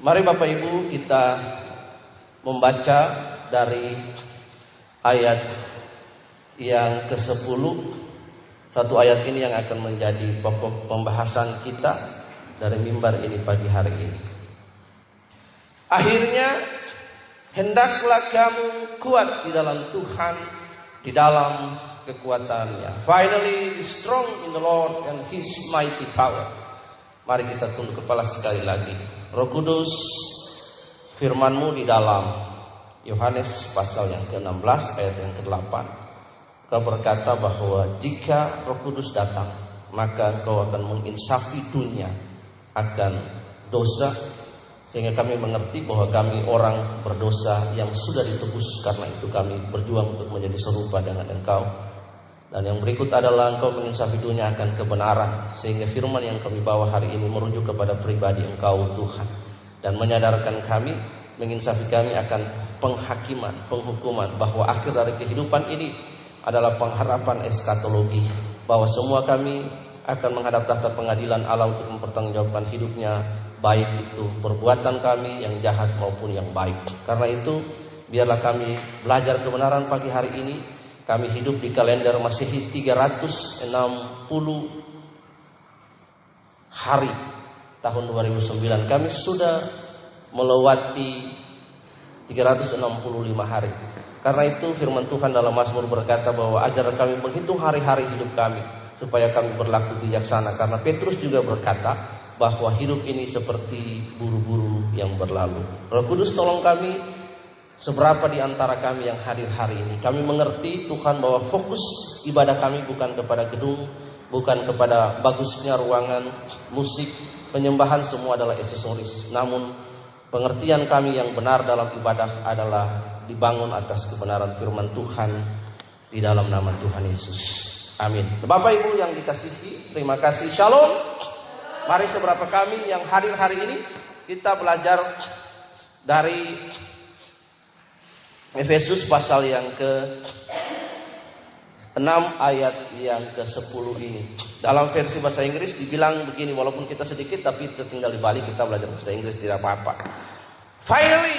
Mari Bapak Ibu kita membaca dari ayat yang ke-10. Satu ayat ini yang akan menjadi pokok pembahasan kita dari mimbar ini pagi hari ini. Akhirnya hendaklah kamu kuat di dalam Tuhan, di dalam kekuatannya. Finally be strong in the Lord and His mighty power. Mari kita tunduk kepala sekali lagi. Roh Kudus, firman-Mu di dalam Yohanes pasal yang ke-16 ayat yang ke-8. Kau berkata bahwa jika Roh Kudus datang, maka Kau akan menginsafi dunia akan dosa, sehingga kami mengerti bahwa kami orang berdosa yang sudah ditebus. Karena itu kami berjuang untuk menjadi serupa dengan Engkau. Dan yang berikut adalah Engkau menginsafi dunia akan kebenaran, sehingga firman yang kami bawa hari ini merujuk kepada pribadi Engkau Tuhan, dan menyadarkan kami, menginsafi kami akan penghakiman, penghukuman, bahwa akhir dari kehidupan ini adalah pengharapan eskatologi, bahwa semua kami akan menghadap tahta pengadilan Allah untuk mempertanggungjawabkan hidupnya, baik itu perbuatan kami yang jahat maupun yang baik. Karena itu biarlah kami belajar kebenaran pagi hari ini. Kami hidup di kalender Masehi 360 hari tahun 2009. Kami sudah melewati 365 hari. Karena itu firman Tuhan dalam Mazmur berkata bahwa ajarkan kami menghitung hari-hari hidup kami, supaya kami berlaku bijaksana. Karena Petrus juga berkata bahwa hidup ini seperti buru-buru yang berlalu. Roh Kudus tolong kami. Seberapa di antara kami yang hadir hari ini, kami mengerti Tuhan bahwa fokus ibadah kami bukan kepada gedung, bukan kepada bagusnya ruangan, musik, penyembahan, semua adalah aksesoris. Namun pengertian kami yang benar dalam ibadah adalah dibangun atas kebenaran firman Tuhan di dalam nama Tuhan Yesus. Amin. Bapak Ibu yang dikasihi, terima kasih. Shalom. Mari seberapa kami yang hadir hari ini, kita belajar dari Efesus pasal yang ke-6 ayat yang ke-10 ini. Dalam versi bahasa Inggris dibilang begini, walaupun kita sedikit tapi tinggal di Bali, kita belajar bahasa Inggris tidak apa-apa. Finally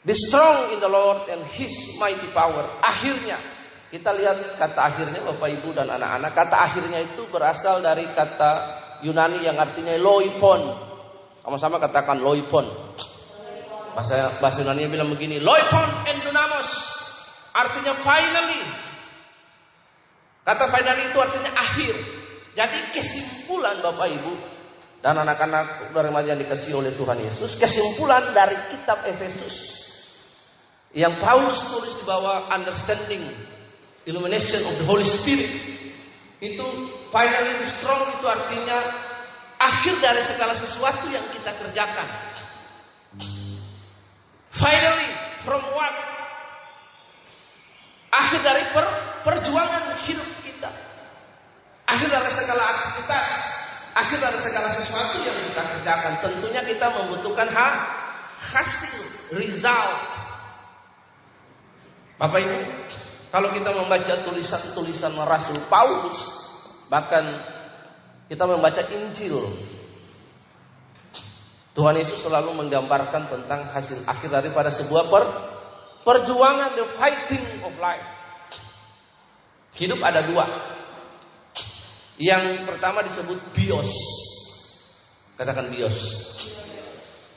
be strong in the Lord and His mighty power. Akhirnya, kita lihat kata akhirnya Bapak Ibu dan anak-anak. Kata akhirnya itu berasal dari kata Yunani yang artinya loipon. Sama-sama katakan loipon. Bahasa Yunani bilang begini, loipon endunamos, artinya finally. Kata finally itu artinya akhir. Jadi kesimpulan Bapak Ibu dan anak-anak dari remaja yang dikasihi oleh Tuhan Yesus, kesimpulan dari kitab Efesus yang Paulus tulis di bawah understanding illumination of the Holy Spirit, itu finally be strong itu artinya akhir dari segala sesuatu yang kita kerjakan. Finally, from what? Akhir dari perjuangan hidup kita. Akhir dari segala aktivitas. Akhir dari segala sesuatu yang kita kerjakan. Tentunya kita membutuhkan hasil, result. Bapak Ibu, kalau kita membaca tulisan-tulisan Rasul Paulus, bahkan kita membaca Injil, Tuhan Yesus selalu menggambarkan tentang hasil akhir daripada sebuah perjuangan, the fighting of life. Hidup ada dua. Yang pertama disebut bios. Katakan bios.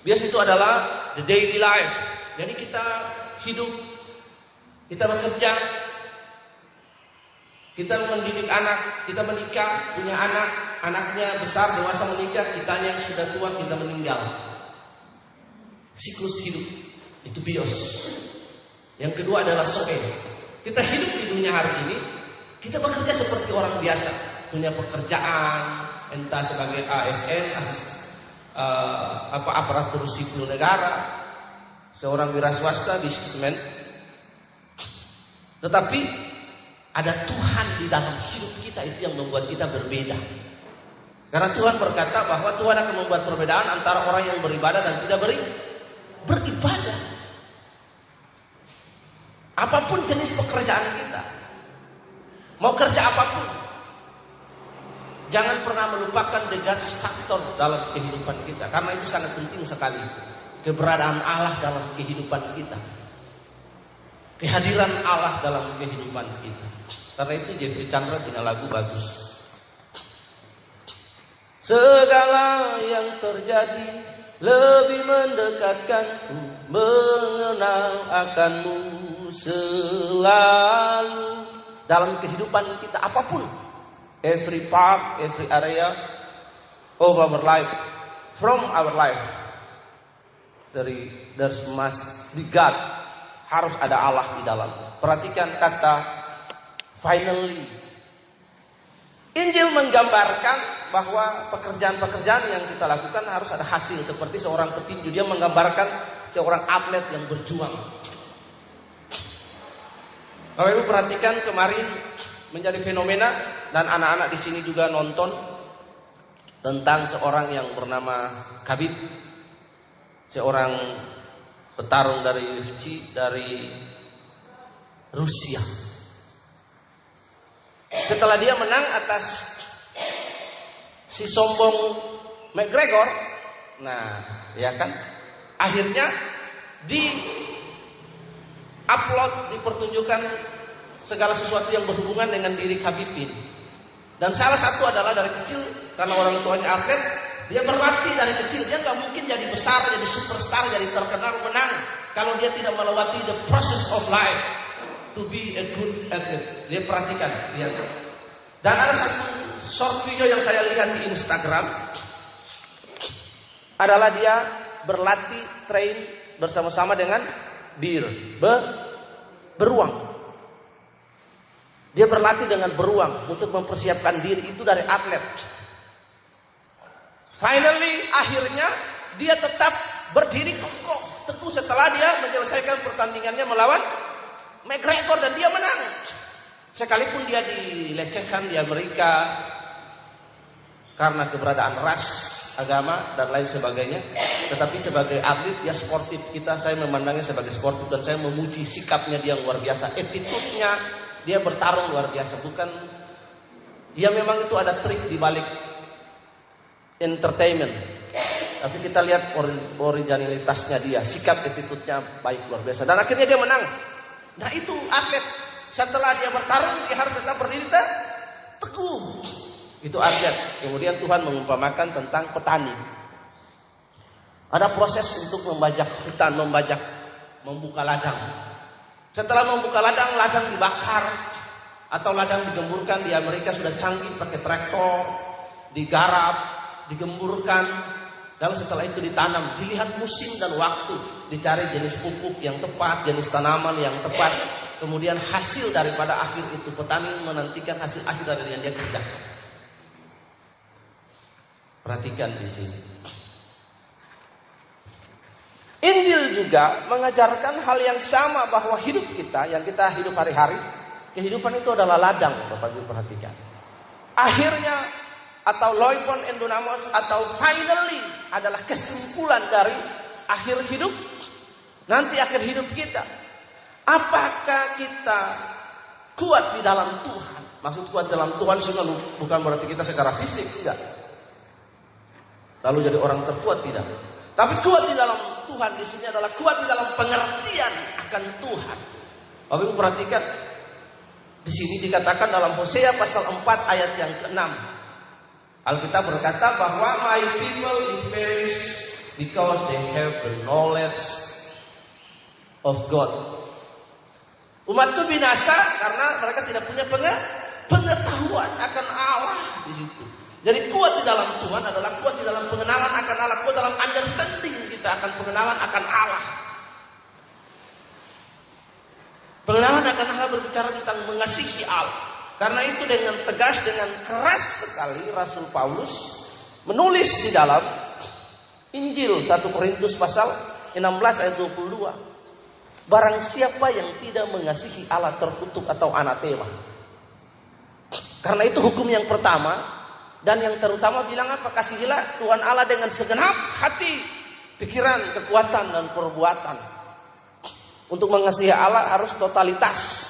Bios itu adalah the daily life. Jadi kita hidup, kita bekerja, kita mendidik anak, kita menikah, punya anak. Anaknya besar, dewasa menikah, kita yang sudah tua, kita meninggal. Siklus hidup, itu bios. Yang kedua adalah soe. Kita hidup di dunia hari ini, kita bekerja seperti orang biasa. Punya pekerjaan, entah sebagai ASN, aparatur sipil negara, seorang wira swasta, bisnismen. Tetapi ada Tuhan di dalam hidup kita, itu yang membuat kita berbeda. Karena Tuhan berkata bahwa Tuhan akan membuat perbedaan antara orang yang beribadah dan tidak beribadah. Apapun jenis pekerjaan kita, mau kerja apapun, Jangan pernah melupakan the God factor dalam kehidupan kita, karena itu sangat penting sekali. Keberadaan Allah dalam kehidupan kita, kehadiran Allah dalam kehidupan kita. Karena itu Jeffrey Chandra punya lagu bagus. Segala yang terjadi lebih mendekatkanku, mengenal akanmu selalu. Dalam kehidupan kita apapun, every part, every area of our life, from our life, there must be God. Harus ada Allah di dalam. Perhatikan kata finally. Injil menggambarkan bahwa pekerjaan-pekerjaan yang kita lakukan harus ada hasil. Seperti seorang petinju, dia menggambarkan seorang atlet yang berjuang. Kalau ibu perhatikan kemarin menjadi fenomena, dan anak-anak di sini juga nonton tentang seorang yang bernama Khabib, seorang petarung dari Rusia. Setelah dia menang atas si sombong McGregor, nah ya kan, akhirnya dipertunjukkan segala sesuatu yang berhubungan dengan diri Khabib ini. Dan salah satu adalah dari kecil, karena orang tuanya atlet, dia berlatih dari kecil. Dia nggak mungkin jadi besar, jadi superstar, jadi terkenal, menang kalau dia tidak melewati the process of life to be a good athlete. Dia perhatikan, lihat. Dan ada satu short video yang saya lihat di Instagram, adalah dia berlatih, train bersama-sama dengan beruang. Dia berlatih dengan beruang untuk mempersiapkan diri, itu dari atlet. Finally, akhirnya dia tetap berdiri kokoh, teguh setelah dia menyelesaikan pertandingannya melawan McGregor dan dia menang. Sekalipun dia dilecehkan di Amerika karena keberadaan ras, agama dan lain sebagainya, tetapi sebagai atlet dia sportif. Saya memandangnya sebagai sportif, dan saya memuji sikapnya dia luar biasa, attitude-nya, dia bertarung luar biasa. Bukan, ya memang itu ada trik di balik entertainment, tapi kita lihat originalitasnya dia, sikap, attitude-nya baik luar biasa, dan akhirnya dia menang. Nah itu atlet, setelah dia bertarung dia harus tetap berdiri teguh. Itu atlet. Kemudian Tuhan mengumpamakan tentang petani. Ada proses untuk membajak hutan, membuka ladang. Setelah membuka ladang, ladang dibakar atau ladang digemburkan. Di Amerika sudah canggih pakai traktor, digarap, digemburkan, lalu setelah itu ditanam. Dilihat musim dan waktu, dicari jenis pupuk yang tepat, jenis tanaman yang tepat. Kemudian hasil daripada akhir itu, petani menantikan hasil akhir dari yang dia kerjakan. Perhatikan di sini. Injil juga mengajarkan hal yang sama, bahwa hidup kita, yang kita hidup hari-hari, kehidupan itu adalah ladang. Bapak Ibu perhatikan. Akhirnya atau loipon endunamos atau finally adalah kesimpulan dari akhir hidup. Nanti akhir hidup kita, apakah kita kuat di dalam Tuhan? Maksud kuat dalam Tuhan bukan berarti kita secara fisik, enggak. Lalu jadi orang terkuat, tidak. Tapi kuat di dalam Tuhan di sini adalah kuat di dalam pengertian akan Tuhan. Bapak Ibu perhatikan, di sini dikatakan dalam Hosea pasal 4 ayat yang ke-6. Alkitab berkata bahwa my people is perished because they have the knowledge of God. Umatku binasa karena mereka tidak punya pengetahuan akan Allah di situ. Jadi kuat di dalam Tuhan adalah kuat di dalam pengenalan akan Allah, kuat dalam understanding kita akan pengenalan akan Allah. Pengenalan akan Allah berbicara tentang mengasihi Allah. Karena itu dengan tegas, dengan keras sekali Rasul Paulus menulis di dalam Injil 1 Korintus pasal 16 ayat 22. Barang siapa yang tidak mengasihi Allah terkutuk atau anatema. Karena itu hukum yang pertama dan yang terutama bilang apa? Kasihilah Tuhan Allah dengan segenap hati, pikiran, kekuatan dan perbuatan. Untuk mengasihi Allah harus totalitas.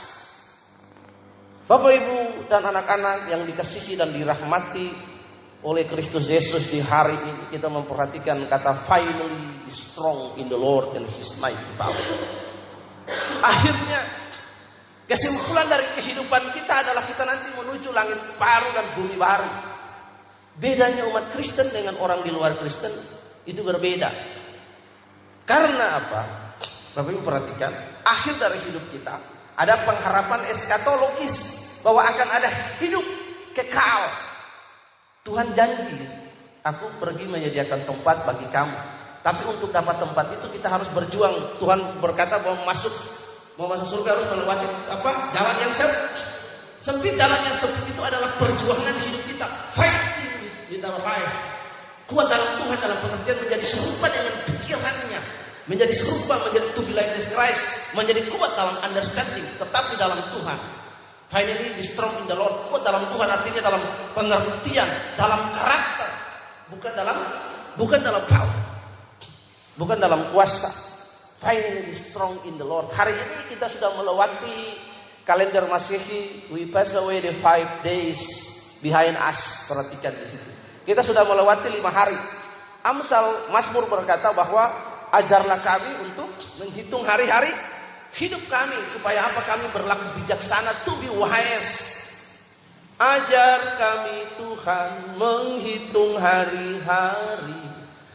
Bapak Ibu dan anak-anak yang dikasihi dan dirahmati oleh Kristus Yesus, di hari ini kita memperhatikan kata finally be strong in the Lord and His mighty power. Akhirnya kesimpulan dari kehidupan kita adalah kita nanti menuju langit baru dan bumi baru. Bedanya umat Kristen dengan orang di luar Kristen itu berbeda. Karena apa? Bapak Ibu perhatikan, akhir dari hidup kita ada pengharapan eskatologis bahwa akan ada hidup kekal. Tuhan janji, aku pergi menyediakan tempat bagi kamu. Tapi untuk dapat tempat itu kita harus berjuang. Tuhan berkata bahwa mau masuk surga harus melewati jalan yang sempit. Jalan yang sempit itu adalah perjuangan hidup kita, fighting di dalam life. Kuat dalam Tuhan dalam pengertian menjadi serupa dengan pikirannya, menjadi serupa, menjadi to be like Christ, menjadi kuat dalam understanding, tetap di dalam Tuhan. Finally be strong in the Lord. Kuat dalam Tuhan artinya dalam pengertian, dalam karakter, bukan dalam power, bukan dalam kuasa. Finally be strong in the Lord. Hari ini kita sudah melewati kalender Masehi. We pass away the 5 days behind us. Perhatikan di situ. Kita sudah melewati 5 hari. Mazmur berkata bahwa ajarlah kami untuk menghitung hari-hari hidup kami, supaya apa? Kami berlaku bijaksana, to be wise. Ajar kami Tuhan menghitung hari-hari,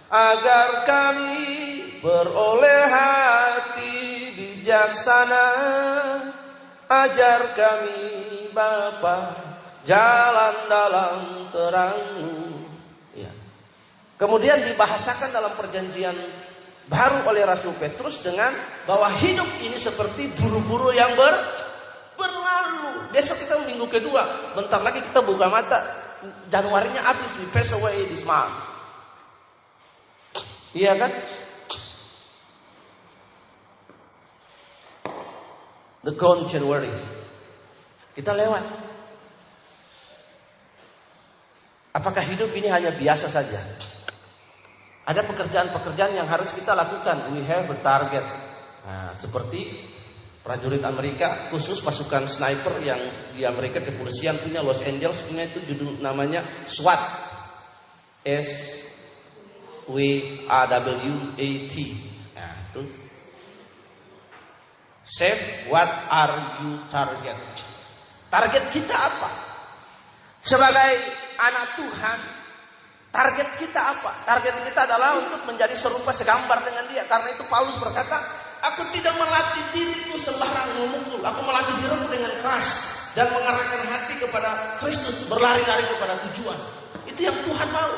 agar kami beroleh hati bijaksana. Ajar kami Bapa jalan dalam terang-Mu. Ya. Kemudian dibahasakan dalam perjanjian baru oleh Rasul Petrus dengan bahwa hidup ini seperti buru-buru yang berlalu. Besok kita minggu kedua, bentar lagi kita buka mata, Januarinya habis, we pass away this month. Iya kan? The gone January. Kita lewat. Apakah hidup ini hanya biasa saja? Ada pekerjaan-pekerjaan yang harus kita lakukan. We have a target. Nah, seperti prajurit Amerika, khusus pasukan sniper yang di Amerika, kepolisian punya, Los Angeles punya, itu judul namanya SWAT. SWAT. Nah, itu. Save what are you target? Target kita apa? Sebagai anak Tuhan, target kita apa? Target kita adalah untuk menjadi serupa segambar dengan Dia. Karena itu Paulus berkata, aku tidak melatih diriku sembarang memukul. Aku melatih diriku dengan keras dan mengarahkan hati kepada Kristus, berlari-lari kepada tujuan. Itu yang Tuhan mau.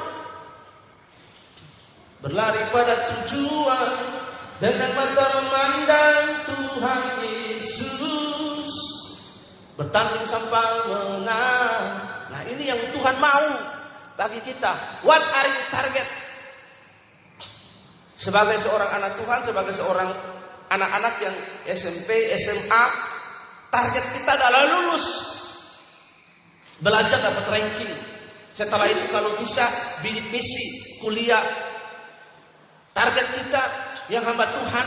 Berlari pada tujuan dengan mata memandang Tuhan Yesus, bertanding sampai menang. Nah, ini yang Tuhan mau bagi kita. What are you target? Sebagai seorang anak Tuhan, sebagai seorang anak-anak yang SMP, SMA, target kita adalah lulus, belajar dapat ranking. Setelah itu kalau bisa bidik misi, kuliah. Target kita yang hamba Tuhan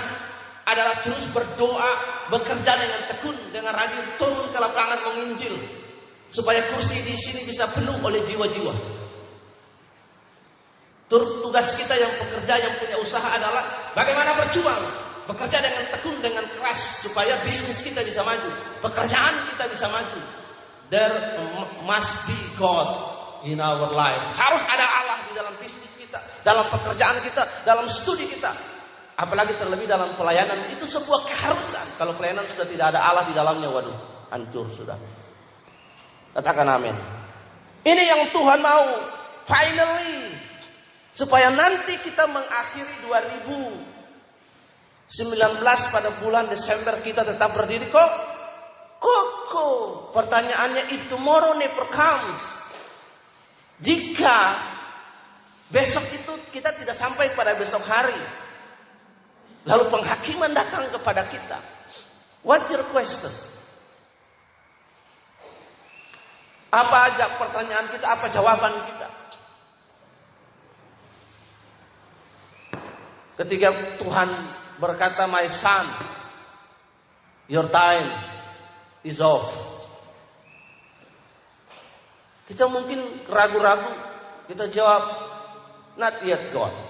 adalah terus berdoa, bekerja dengan tekun, dengan rajin, turun ke lapangan menginjil, supaya kursi di sini bisa penuh oleh jiwa-jiwa. Tugas kita yang pekerja, yang punya usaha adalah bagaimana berjuang, bekerja dengan tekun, dengan keras, supaya bisnis kita bisa maju, pekerjaan kita bisa maju. There must be God in our life. Harus ada Allah di dalam bisnis kita, dalam pekerjaan kita, dalam studi kita. Apalagi terlebih dalam pelayanan, itu sebuah keharusan. Kalau pelayanan sudah tidak ada Allah di dalamnya, waduh, hancur sudah. Katakan amin. Ini yang Tuhan mau. Finally, supaya nanti kita mengakhiri 2019 pada bulan Desember kita tetap berdiri kok. Pertanyaannya, if tomorrow never comes, jika besok itu kita tidak sampai pada besok hari, lalu penghakiman datang kepada kita, what's your question? Apa aja pertanyaan kita, apa jawaban kita? Ketika Tuhan berkata, my son, your time is off. Kita mungkin ragu-ragu, kita jawab, not yet God.